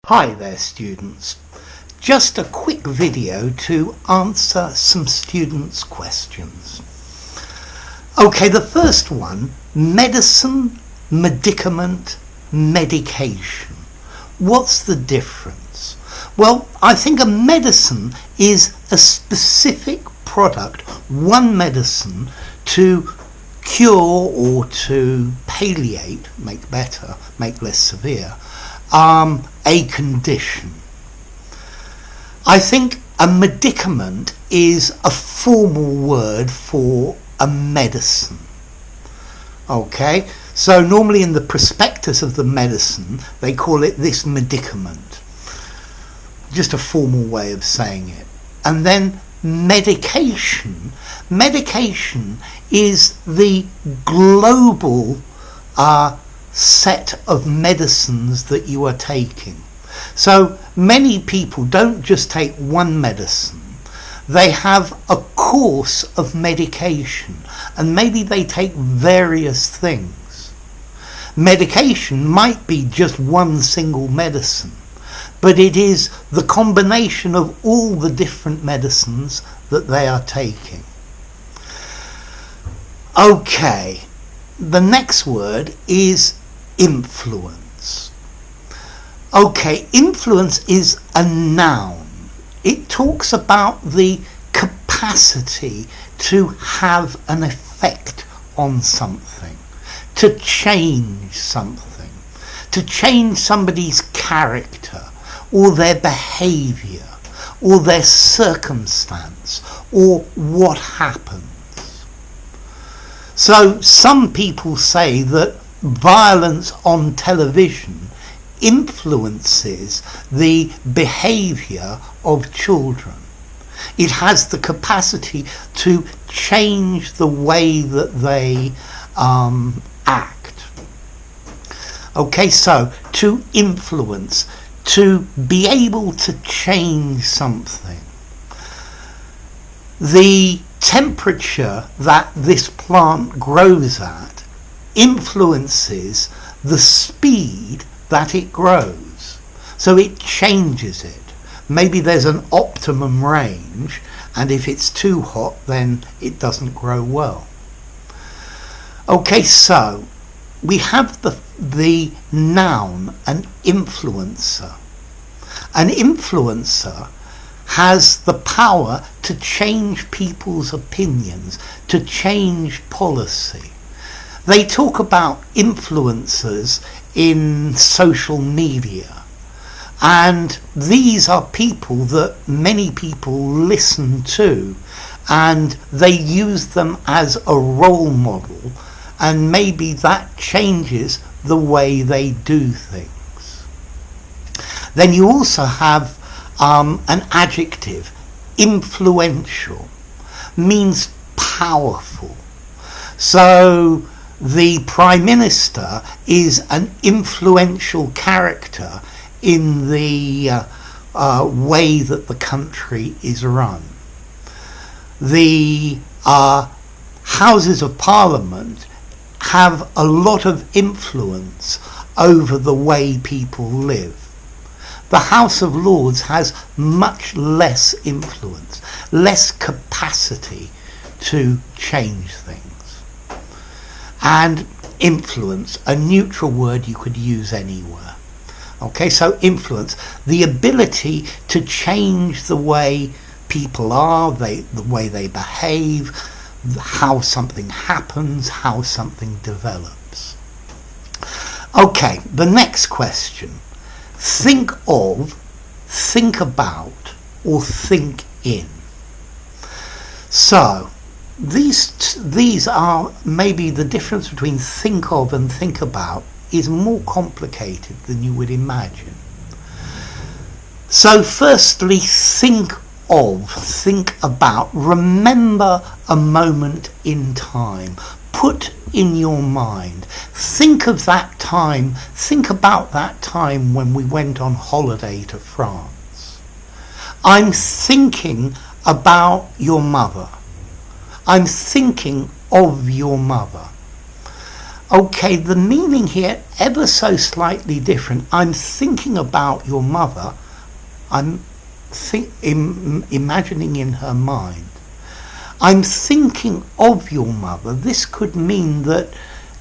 Hi there students, just a quick video to answer some students' questions. Okay, the first one, medicine, medicament, medication. What's the difference? Well, I think a medicine is a specific product, one medicine to cure or to palliate, make better, make less severe, a condition. I think a medicament is a formal word for a medicine. Okay, so normally in the prospectus of the medicine they call it this medicament, just a formal way of saying it. And then medication is the global set of medicines that you are taking. So many people don't just take one medicine, they have a course of medication, and maybe they take various things. Medication might be just one single medicine, but it is the combination of all the different medicines that they are taking. Okay, the next word is influence. Okay, influence is a noun. It talks about the capacity to have an effect on something, to change something, to change somebody's character or their behaviour or their circumstance or what happens. So some people say that violence on television influences the behaviour of children. It has the capacity to change the way that they act. Okay, so to influence, to be able to change something. The temperature that this plant grows at influences the speed that it grows. So it changes it. Maybe there's an optimum range, and if it's too hot then it doesn't grow well. Okay, so we have the noun, an influencer. An influencer has the power to change people's opinions, to change policy. They talk about influencers in social media, and these are people that many people listen to, and they use them as a role model, and maybe that changes the way they do things. Then you also have an adjective, influential, means powerful. So the Prime Minister is an influential character in the way that the country is run. The Houses of Parliament have a lot of influence over the way people live. The House of Lords has much less influence, less capacity to change things. And influence, a neutral word you could use anywhere. Okay, so influence, the ability to change the way people are, the way they behave, how something happens, how something develops. Okay, the next question. Think of, think about, or think in. So these are maybe the difference between think of and think about is more complicated than you would imagine. So firstly, think of, think about, remember a moment in time, put in your mind, think of that time, think about that time when we went on holiday to France. I'm thinking about your mother. I'm thinking of your mother. Okay, the meaning here ever so slightly different. I'm thinking about your mother. I'm imagining in her mind. I'm thinking of your mother. This could mean that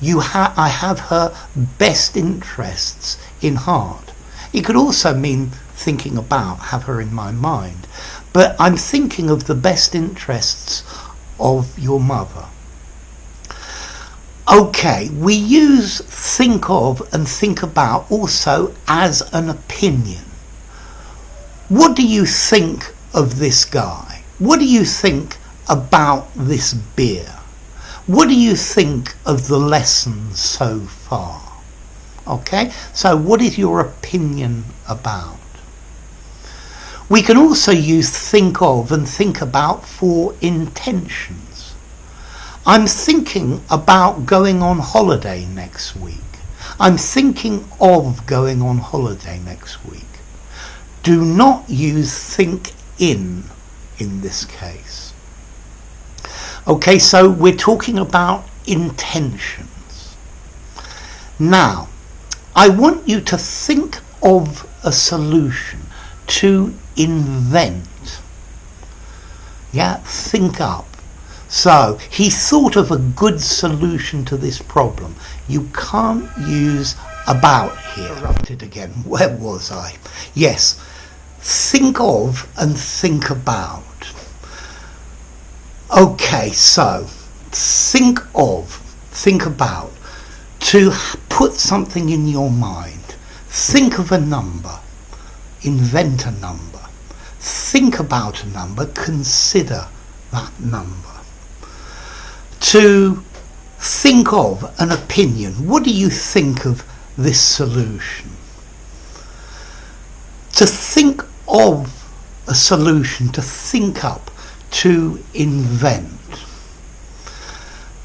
I have her best interests in heart. It could also mean thinking about, have her in my mind. But I'm thinking of the best interests of your mother. Okay, we use think of and think about also as an opinion. What do you think of this guy? What do you think about this beer? What do you think of the lessons so far? Okay, so what is your opinion about? We can also use think of and think about for intentions. I'm thinking about going on holiday next week. I'm thinking of going on holiday next week. Do not use think in this case. Okay, so we're talking about intentions. Now, I want you to think of a solution, to invent. Yeah, think up. So, he thought of a good solution to this problem. You can't use about here. Interrupted again. Where was I? Yes, think of and think about. Okay, so think of, think about, to put something in your mind. Think of a number, invent a number, think about a number, consider that number. To think of an opinion, what do you think of this solution? To think of a solution, to think up, to invent.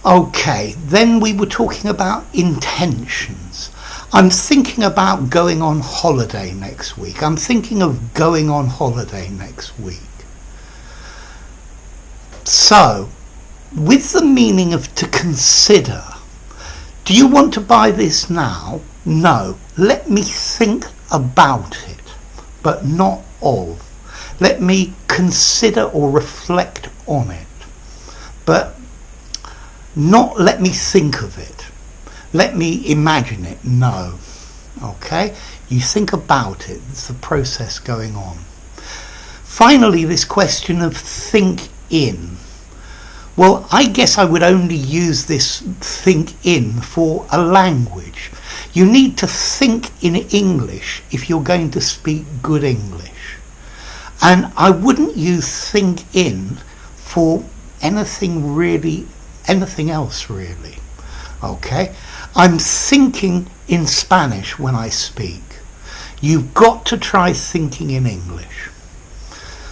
Okay, then we were talking about intentions. I'm thinking about going on holiday next week. I'm thinking of going on holiday next week. So, with the meaning of to consider, do you want to buy this now? No. Let me think about it, but not of. Let me consider or reflect on it, but not let me think of it. Let me imagine it. No. Okay? You think about it. It's the process going on. Finally, this question of think in. Well, I guess I would only use this think in for a language. You need to think in English if you're going to speak good English. And I wouldn't use think in for anything else really. Okay? I'm thinking in Spanish when I speak. You've got to try thinking in English.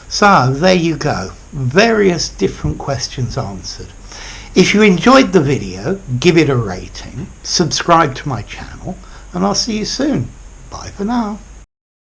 So there you go. Various different questions answered. If you enjoyed the video, give it a rating, subscribe to my channel, and I'll see you soon. Bye for now.